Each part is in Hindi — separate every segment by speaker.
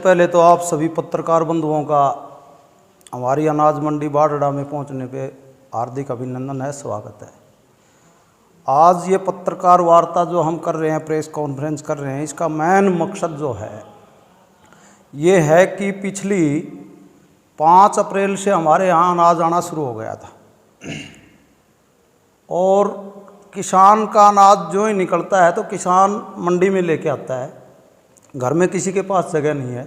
Speaker 1: पहले तो आप सभी पत्रकार बंधुओं का हमारी अनाज मंडी बाढ़ड़ा में पहुंचने पे हार्दिक अभिनंदन है, स्वागत है। आज ये पत्रकार वार्ता जो हम कर रहे हैं, प्रेस कॉन्फ्रेंस कर रहे हैं, इसका मेन मकसद जो है ये है कि पिछली 5 अप्रैल से हमारे यहाँ अनाज आना शुरू हो गया था और किसान का अनाज जो ही निकलता है तो किसान मंडी में लेके आता है। घर में किसी के पास जगह नहीं है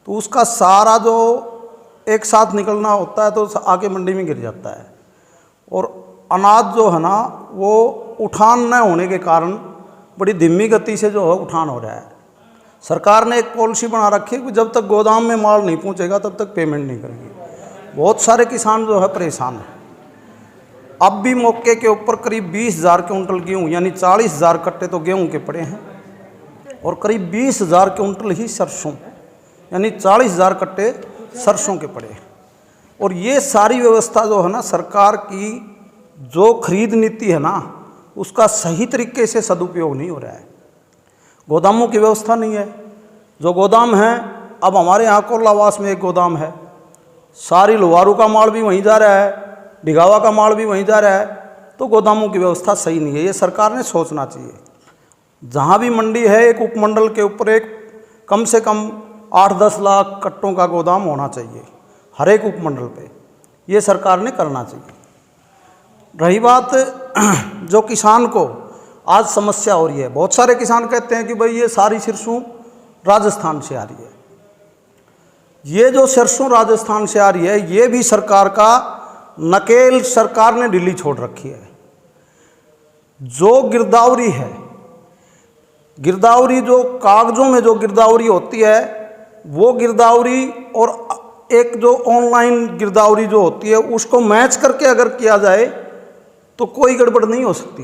Speaker 1: तो उसका सारा जो एक साथ निकलना होता है तो आके मंडी में गिर जाता है। और अनाज जो है ना वो उठान न होने के कारण बड़ी धीमी गति से जो है उठान हो रहा है। सरकार ने एक पॉलिसी बना रखी है कि जब तक गोदाम में माल नहीं पहुंचेगा तब तक पेमेंट नहीं करेंगे। बहुत सारे किसान जो है परेशान हैं। अब भी मौके के ऊपर करीब 20,000 क्विंटल गेहूँ यानी 40,000 कट्टे तो गेहूँ के पड़े हैं और करीब 20,000 क्विंटल ही सरसों यानी 40,000 कट्टे सरसों के पड़े हैं। और ये सारी व्यवस्था जो है ना सरकार की जो खरीद नीति है ना उसका सही तरीके से सदुपयोग नहीं हो रहा है। गोदामों की व्यवस्था नहीं है। जो गोदाम है, अब हमारे यहाँ कोल्लावास में एक गोदाम है, सारी लोहारू का माल भी वहीं जा रहा है, डिगावा का माल भी वहीं जा रहा है, तो गोदामों की व्यवस्था सही नहीं है। ये सरकार ने सोचना चाहिए। जहाँ भी मंडी है एक उपमंडल के ऊपर एक कम से कम 8-10 लाख कट्टों का गोदाम होना चाहिए हर एक उपमंडल पे। ये सरकार ने करना चाहिए। रही बात जो किसान को आज समस्या हो रही है, बहुत सारे किसान कहते हैं कि भाई ये सारी सरसों राजस्थान से आ रही है। ये जो सरसों राजस्थान से आ रही है ये भी सरकार का नकेल सरकार ने ढीली छोड़ रखी है। जो गिरदावरी है, गिरदावरी जो कागजों में जो गिरदावरी होती है वो गिरदावरी और एक जो ऑनलाइन गिरदावरी जो होती है उसको मैच करके अगर किया जाए तो कोई गड़बड़ नहीं हो सकती।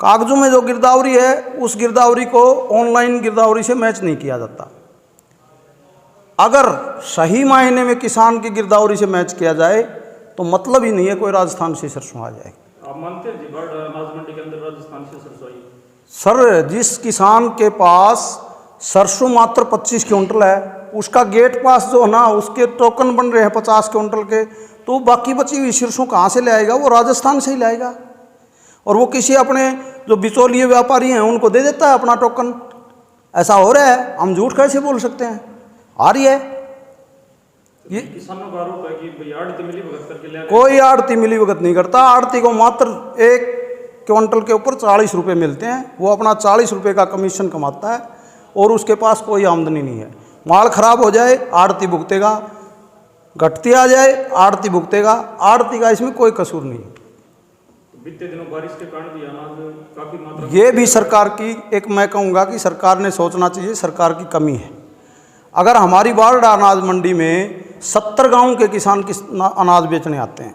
Speaker 1: कागजों में जो गिरदावरी है उस गिरदावरी को ऑनलाइन गिरदावरी से मैच नहीं किया जाता। अगर सही मायने में किसान की गिरदावरी से मैच किया जाए तो मतलब ही नहीं है कोई राजस्थान से सरसों आ जाए।
Speaker 2: आप मानते हैं जी अनाज मंडी के अंदर राजस्थान से सरसों आई?
Speaker 1: सर, जिस किसान के पास सरसों मात्र 25 क्विंटल है उसका गेट पास जो है ना उसके टोकन बन रहे हैं 50 क्विंटल के, तो बाकी बची हुई सरसों कहाँ से ले आएगा? वो राजस्थान से ही लाएगा और वो किसी अपने जो बिचौलिए व्यापारी हैं उनको दे देता है अपना टोकन। ऐसा हो रहा है, हम झूठ कैसे बोल सकते हैं? आ रही है। ये
Speaker 2: किसानों का आरोप है कि भाई आड़ती मिली भगत करके ले,
Speaker 1: कोई आड़ती मिली भगत नहीं करता। आड़ती को मात्र एक क्विंटल के ऊपर 40 रुपये मिलते हैं, वो अपना 40 रुपये का कमीशन कमाता है और उसके पास कोई आमदनी नहीं है। माल खराब हो जाए आड़ती भुगतेगा, घटती आ जाए आड़ती भुगतेगा, आड़ती का इसमें कोई कसूर नहीं है।
Speaker 2: बीते दिनों बारिश के कारण भी अनाज काफी मात्रा
Speaker 1: ये भी सरकार की एक, मैं कहूँगा कि सरकार ने सोचना चाहिए, सरकार की कमी है। अगर हमारी बाढ़ड़ा अनाज मंडी में 70 गाँव के किसान अनाज बेचने आते हैं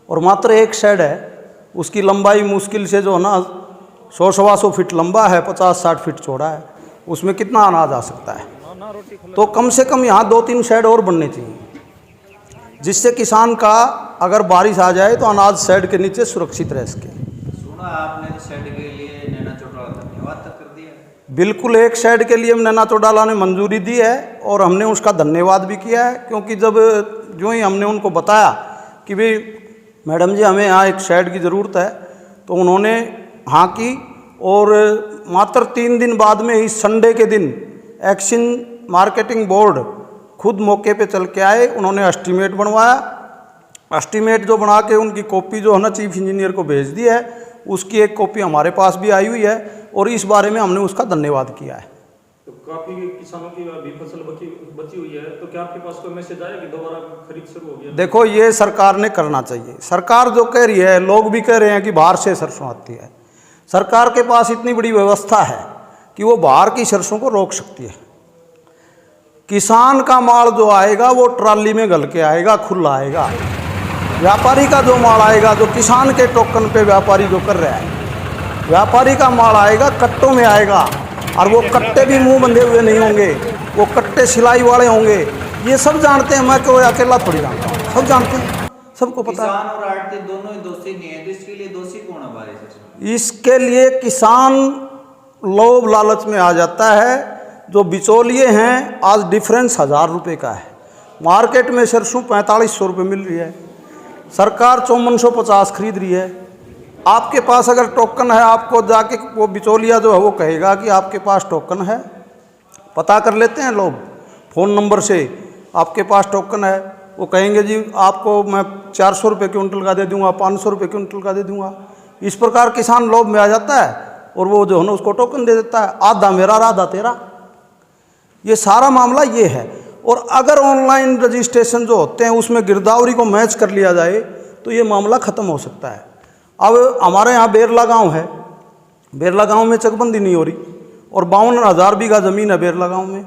Speaker 1: और मात्र एक शेड है, उसकी लंबाई मुश्किल से जो है ना 100-125 फीट लंबा है, 50-60 फीट चौड़ा है, उसमें कितना अनाज आ सकता है? तो कम से कम यहाँ 2-3 शेड और बनने चाहिए जिससे किसान का अगर बारिश आ जाए तो अनाज शेड के नीचे सुरक्षित रह सके।
Speaker 3: सुना आपने शेड के लिए नैना चौटाला धन्यवाद तक कर दिया?
Speaker 1: बिल्कुल, एक शेड के लिए नैना चौटाला ने मंजूरी दी है और हमने उसका धन्यवाद भी किया है, क्योंकि जब जो ही हमने उनको बताया कि भाई मैडम जी हमें यहाँ एक शेड की ज़रूरत है तो उन्होंने हाँ की। और मात्र 3 दिन बाद में ही संडे के दिन एक्शन मार्केटिंग बोर्ड खुद मौके पे चल के आए, उन्होंने एस्टीमेट बनवाया। एस्टीमेट जो बना के उनकी कॉपी जो है ना चीफ इंजीनियर को भेज दी है, उसकी एक कॉपी हमारे पास भी आई हुई है और इस बारे में हमने उसका धन्यवाद किया है।
Speaker 2: तो काफी किसानों की अभी फसल बची हुई है, तो क्या आपके पास कोई मैसेज आया कि दोबारा खरीद शुरू हो गया?
Speaker 1: देखो, ये सरकार ने करना चाहिए। सरकार जो कह रही है, लोग भी कह रहे हैं कि बाहर से सरसों आती है। सरकार के पास इतनी बड़ी व्यवस्था है कि वो बाहर की सरसों को रोक सकती है। किसान का माल जो आएगा वो ट्राली में गल के आएगा, खुला आएगा। व्यापारी का जो माल आएगा, जो किसान के टोकन पे व्यापारी जो कर रहा है, व्यापारी का माल आएगा कट्टों में आएगा और वो कट्टे भी मुंह बंधे हुए नहीं होंगे, वो कट्टे सिलाई वाले होंगे। ये सब जानते हैं, मैं कोई अकेला थोड़ी जानता हूँ, सब जानते हैं, सबको पता है।
Speaker 3: किसान और आड़ती दोनों ही दोषी नहीं है, तो इसके लिए दोषी कौन है बारिश?
Speaker 1: इसके लिए किसान लोभ लालच में आ जाता है जो बिचौलिए हैं, आज डिफरेंस 1000 रुपये का है। मार्केट में सरसों 4500 रुपये मिल रही है, सरकार 5450 खरीद रही है। आपके पास अगर टोकन है, आपको जाके वो बिचौलिया जो है वो कहेगा कि आपके पास टोकन है, पता कर लेते हैं लोग फ़ोन नंबर से, आपके पास टोकन है, वो कहेंगे जी आपको मैं 400 रुपये क्विंटल का दे दूंगा, 500 रुपये क्विंटल का दे दूंगा। इस प्रकार किसान लोभ में आ जाता है और वो जो है ना उसको टोकन दे देता है, आधा मेरा आधा तेरा। ये सारा मामला ये है। और अगर ऑनलाइन रजिस्ट्रेशन जो होते हैं उसमें गिरदावरी को मैच कर लिया जाए तो ये मामला ख़त्म हो सकता है। अब हमारे यहाँ बेरला गांव है, बेरला गांव में चकबंदी नहीं हो रही और 52,000 बीघा ज़मीन है बेरला गांव में।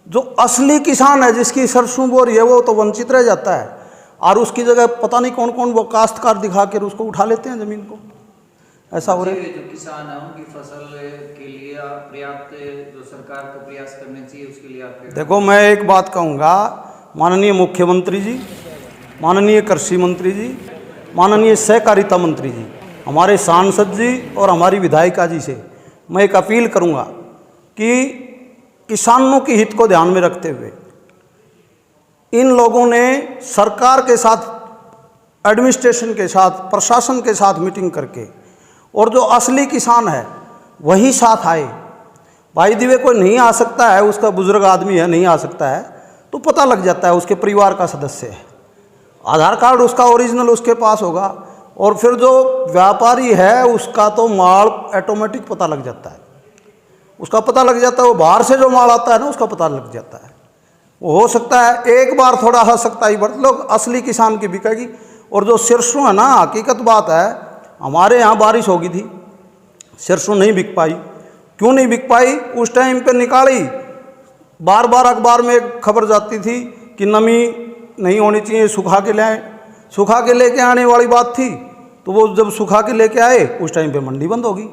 Speaker 1: जो असली किसान है जिसकी सरसों बो रही है वो तो वंचित रह जाता है, और उसकी जगह पता नहीं कौन कौन वो काश्तकार दिखा कर उसको उठा लेते हैं ज़मीन को। ऐसा हो रहा है।
Speaker 3: जो किसान है उनकी फसल के लिए पर्याप्त जो सरकार को प्रयास करने चाहिए, उसके लिए आप
Speaker 1: देखो, मैं एक बात कहूँगा, माननीय मुख्यमंत्री जी, माननीय कृषि मंत्री जी, माननीय सहकारिता मंत्री जी, हमारे सांसद जी और हमारी विधायिका जी से मैं एक अपील करूँगा कि किसानों के हित को ध्यान में रखते हुए इन लोगों ने सरकार के साथ, एडमिनिस्ट्रेशन के साथ, प्रशासन के साथ मीटिंग करके, और जो असली किसान है वही साथ आए। भाई दिवे कोई नहीं आ सकता है, उसका बुजुर्ग आदमी है, नहीं आ सकता है तो पता लग जाता है उसके परिवार का सदस्य है, आधार कार्ड उसका ओरिजिनल उसके पास होगा, और फिर जो व्यापारी है उसका तो माल ऑटोमेटिक पता लग जाता है, उसका पता लग जाता है। वो बाहर से जो माल आता है ना उसका पता लग जाता है। वो हो सकता है एक बार थोड़ा हो सकता है बट लोग असली किसान की बिकेगी। और जो सरसों है ना, हकीकत बात है, हमारे यहाँ बारिश होगी थी, सरसों नहीं बिक पाई। क्यों नहीं बिक पाई? उस टाइम पे निकाली, बार बार अखबार में एक खबर जाती थी कि नमी नहीं होनी चाहिए, सुखा के ले आए, सुखा के लेके आने वाली बात थी। तो वो जब सुखा के लेके आए उस टाइम पे मंडी बंद होगी।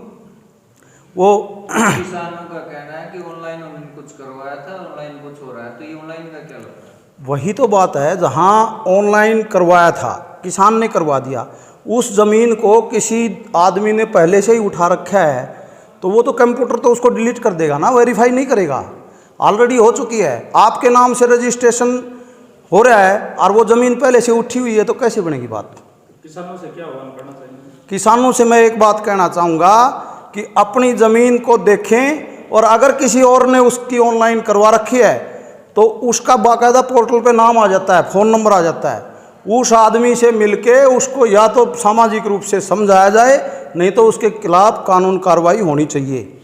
Speaker 1: वो
Speaker 3: किसानों का कहना है कि ऑनलाइन उन्होंने कुछ करवाया था, ऑनलाइन कुछ हो रहा है, तो ये ऑनलाइन का क्या लगता है?
Speaker 1: वही तो बात है, जहाँ ऑनलाइन करवाया था, किसान ने करवा दिया, उस ज़मीन को किसी आदमी ने पहले से ही उठा रखा है, तो वो तो कंप्यूटर तो उसको डिलीट कर देगा ना, वेरीफाई नहीं करेगा। ऑलरेडी हो चुकी है, आपके नाम से रजिस्ट्रेशन हो रहा है और वो ज़मीन पहले से उठी हुई है, तो कैसे बनेगी बात?
Speaker 2: किसानों से क्या आह्वान करना चाहिए?
Speaker 1: किसानों से मैं एक बात कहना चाहूँगा कि अपनी ज़मीन को देखें, और अगर किसी और ने उसकी ऑनलाइन करवा रखी है तो उसका बाकायदा पोर्टल पे नाम आ जाता है, फ़ोन नंबर आ जाता है। उस आदमी से मिलके उसको या तो सामाजिक रूप से समझाया जाए, नहीं तो उसके खिलाफ कानून कार्रवाई होनी चाहिए।